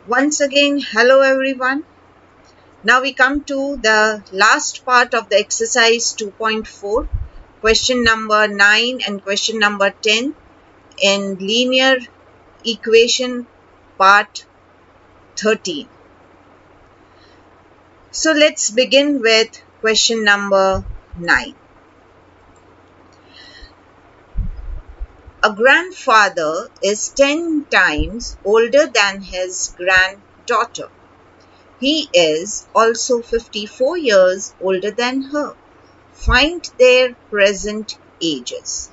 Once again, hello everyone. Now we come to the last part of the exercise 2.4, question number 9 and question number 10 in linear equation part 13. So let's begin with question number 9. A grandfather is 10 times older than his granddaughter. He is also 54 years older than her. Find their present ages.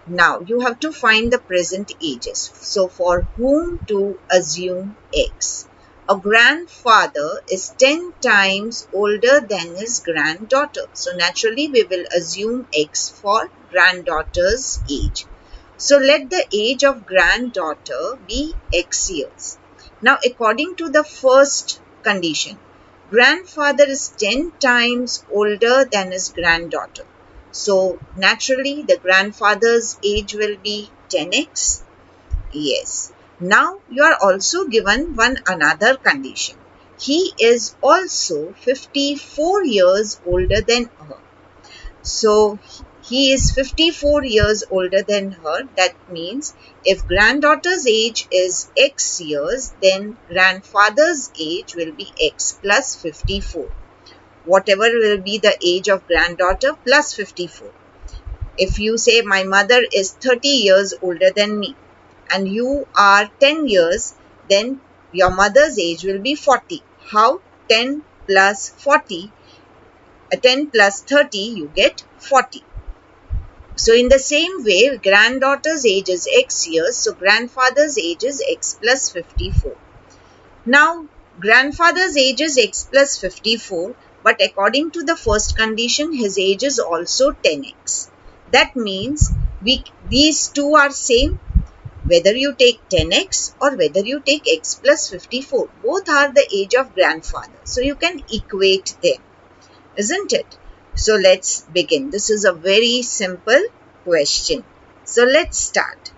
Now you have to find the present ages. So for whom to assume X? A grandfather is 10 times older than his granddaughter. So naturally we will assume X for granddaughter's age. So let the age of granddaughter be X years. Now according to the first condition, grandfather is 10 times older than his granddaughter. So naturally the grandfather's age will be 10x. Yes. Now you are also given one another condition. He is also 54 years older than her. So he is 54 years older than her. That means if granddaughter's age is X years, then grandfather's age will be X plus 54. Whatever will be the age of granddaughter plus 54. If you say my mother is 30 years older than me and you are 10 years, then your mother's age will be 40. How? 10 plus 40. 10 plus 30, you get 40. So in the same way, granddaughter's age is X years, so grandfather's age is X plus 54. Now, grandfather's age is X plus 54, but according to the first condition, his age is also 10x. That means these two are same, whether you take 10x or whether you take X plus 54. Both are the age of grandfather, so you can equate them. Isn't it? So let's begin. This is a very simple question. So let's start.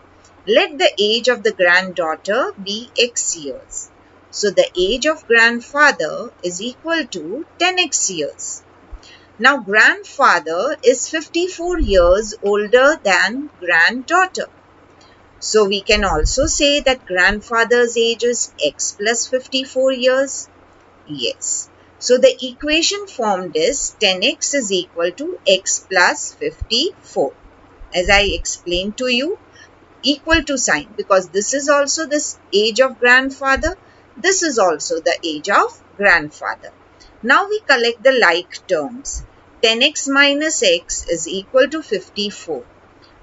Let the age of the granddaughter be X years. So the age of grandfather is equal to 10x years. Now grandfather is 54 years older than granddaughter. So we can also say that grandfather's age is X plus 54 years. Yes. So the equation formed is 10x is equal to X plus 54. As I explained to you, equal to sign, because this is also this age of grandfather. This is also the age of grandfather. Now we collect the like terms. 10x minus x is equal to 54.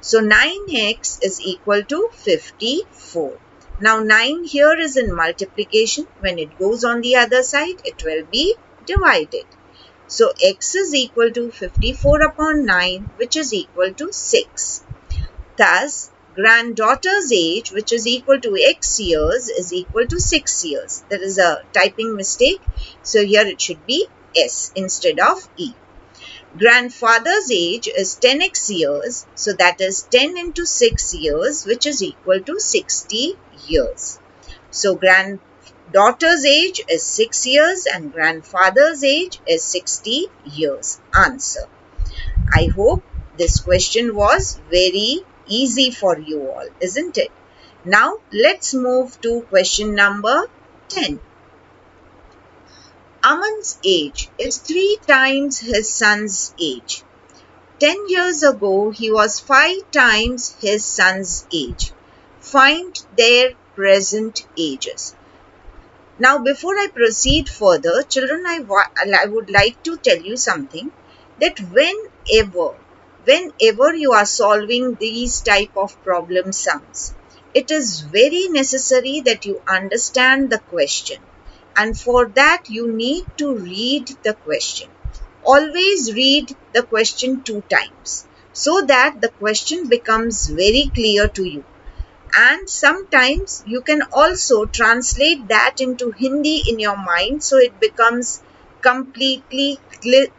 So 9x is equal to 54. Now 9 here is in multiplication. When it goes on the other side, it will be divided. So x is equal to 54 upon 9, which is equal to 6. Thus, granddaughter's age, which is equal to X years, is equal to 6 years. There is a typing mistake. So here it should be S instead of E. Grandfather's age is 10x years, so that is 10 into 6 years, which is equal to 60 years. So granddaughter's age is 6 years and grandfather's age is 60 years. Answer. I hope this question was very easy for you all, isn't it? Now let's move to question number 10. Aman's age is 3 times his son's age. 10 years ago, he was 5 times his son's age. Find their present ages. Now, before I proceed further, children, I would like to tell you something, that whenever you are solving these type of problem sums, it is very necessary that you understand the question. And for that, you need to read the question. Always read the question 2 times so that the question becomes very clear to you. And sometimes you can also translate that into Hindi in your mind so it becomes completely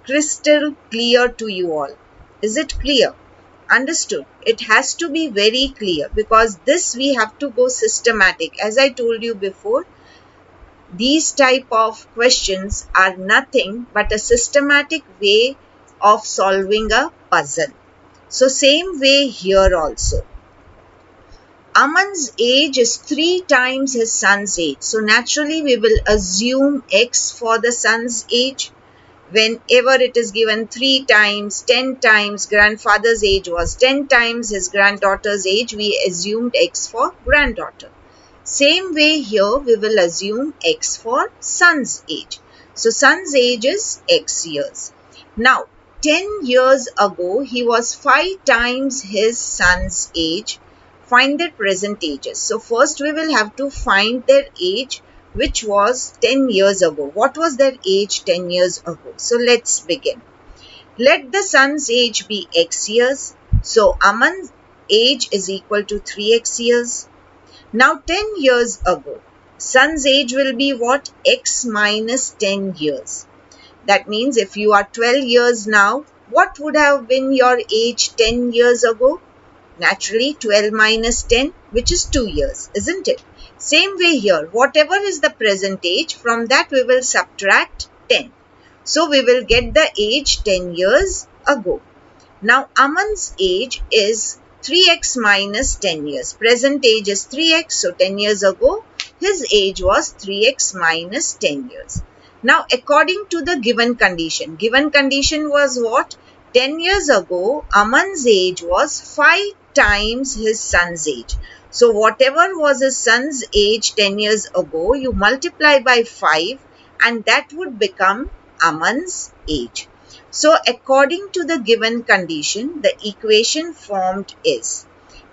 crystal clear to you all. Is it clear? Understood? It has to be very clear because this we have to go systematic. As I told you before, These type of questions are nothing but a systematic way of solving a puzzle. So same way here also. Aman's age is 3 times his son's age. So naturally we will assume X for the son's age. Whenever it is given 3 times, 10 times, grandfather's age was 10 times his granddaughter's age, we assumed X for granddaughter. Same way here we will assume X for son's age. So son's age is X years. Now 10 years ago he was 5 times his son's age. Find their present ages. So first we will have to find their age which was 10 years ago. What was their age 10 years ago? So let's begin. Let the son's age be X years. So Aman's age is equal to 3X years. Now 10 years ago, son's age will be what? X minus 10 years. That means if you are 12 years now, what would have been your age 10 years ago? Naturally 12 minus 10, which is 2 years, isn't it? Same way here, whatever is the present age, from that we will subtract 10. So we will get the age 10 years ago. Now Aman's age is 3x minus 10 years. Present age is 3x, so 10 years ago his age was 3x minus 10 years. Now according to the given condition was what? 10 years ago Aman's age was 5 times his son's age. So whatever was his son's age 10 years ago, you multiply by 5 and that would become Aman's age. So according to the given condition, the equation formed is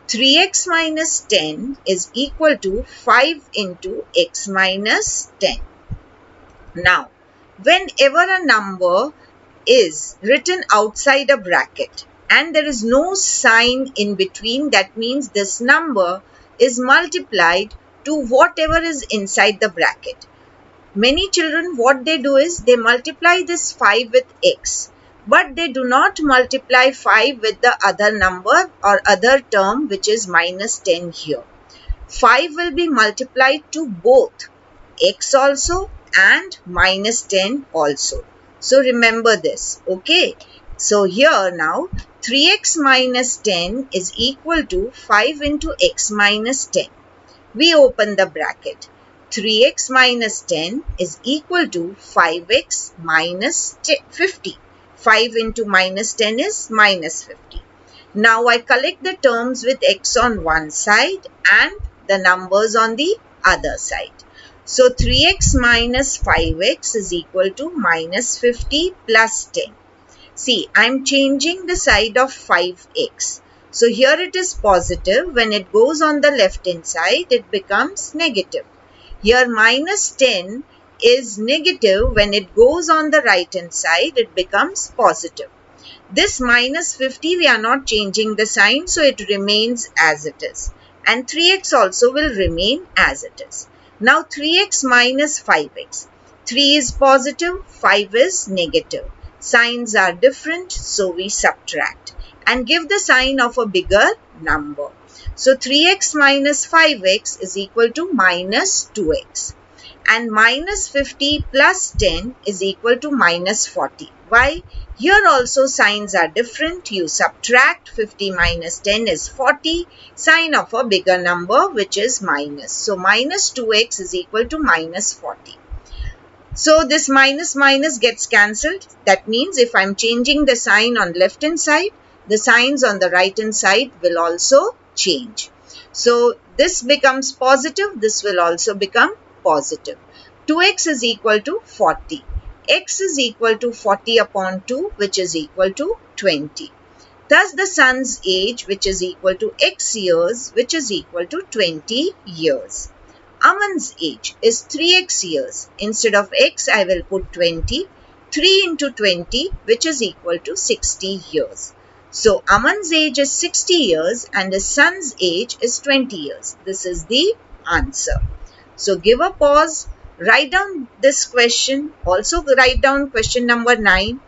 3x minus 10 is equal to 5 into x minus 10. Now, whenever a number is written outside a bracket and there is no sign in between, that means this number is multiplied to whatever is inside the bracket. Many children, what they do is they multiply this 5 with x, but they do not multiply 5 with the other number or other term which is minus 10 here. 5 will be multiplied to both x also and minus 10 also. So remember this, okay? So here now 3x minus 10 is equal to 5 into x minus 10. We open the bracket. 3x minus 10 is equal to 5x minus 50. 5 into minus 10 is minus 50. Now I collect the terms with x on one side and the numbers on the other side. So 3x minus 5x is equal to minus 50 plus 10. See, I am changing the side of 5x. So here it is positive. When it goes on the left hand side, it becomes negative. Here minus 10 is negative. When it goes on the right hand side, it becomes positive. This minus 50, we are not changing the sign, so it remains as it is. And 3x also will remain as it is. Now 3x minus 5x. 3 is positive, 5 is negative. Signs are different, so we subtract and give the sign of a bigger number. So 3x minus 5x is equal to minus 2x. And minus 50 plus 10 is equal to minus 40. Why? Here also signs are different. You subtract 50 minus 10 is 40. Sign of a bigger number which is minus. So minus 2x is equal to minus 40. So this minus minus gets cancelled. That means if I am changing the sign on left hand side, the signs on the right hand side will also change. So this becomes positive. This will also become positive. 2x is equal to 40. X is equal to 40 upon 2, which is equal to 20. Thus the son's age, which is equal to x years, which is equal to 20 years. Aman's age is 3x years. Instead of x, I will put 20. 3 into 20, which is equal to 60 years. So Aman's age is 60 years and his son's age is 20 years. This is the answer. So give a pause, write down this question, also write down question number 9,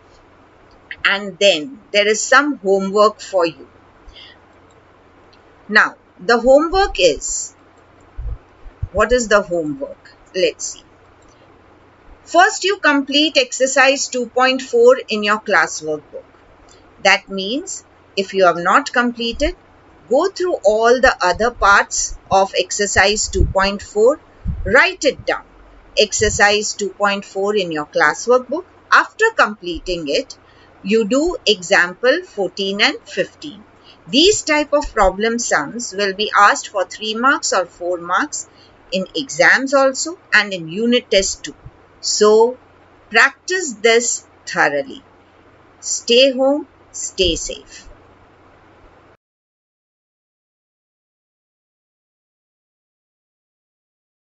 and then there is some homework for you. Now the homework is, what is the homework? Let's see. First, you complete exercise 2.4 in your classwork book. That means if you have not completed, go through all the other parts of exercise 2.4, write it down. Exercise 2.4 in your classwork book. After completing it, you do example 14 and 15. These type of problem sums will be asked for 3 marks or 4 marks in exams also and in unit test too. So practice this thoroughly. Stay home, stay safe.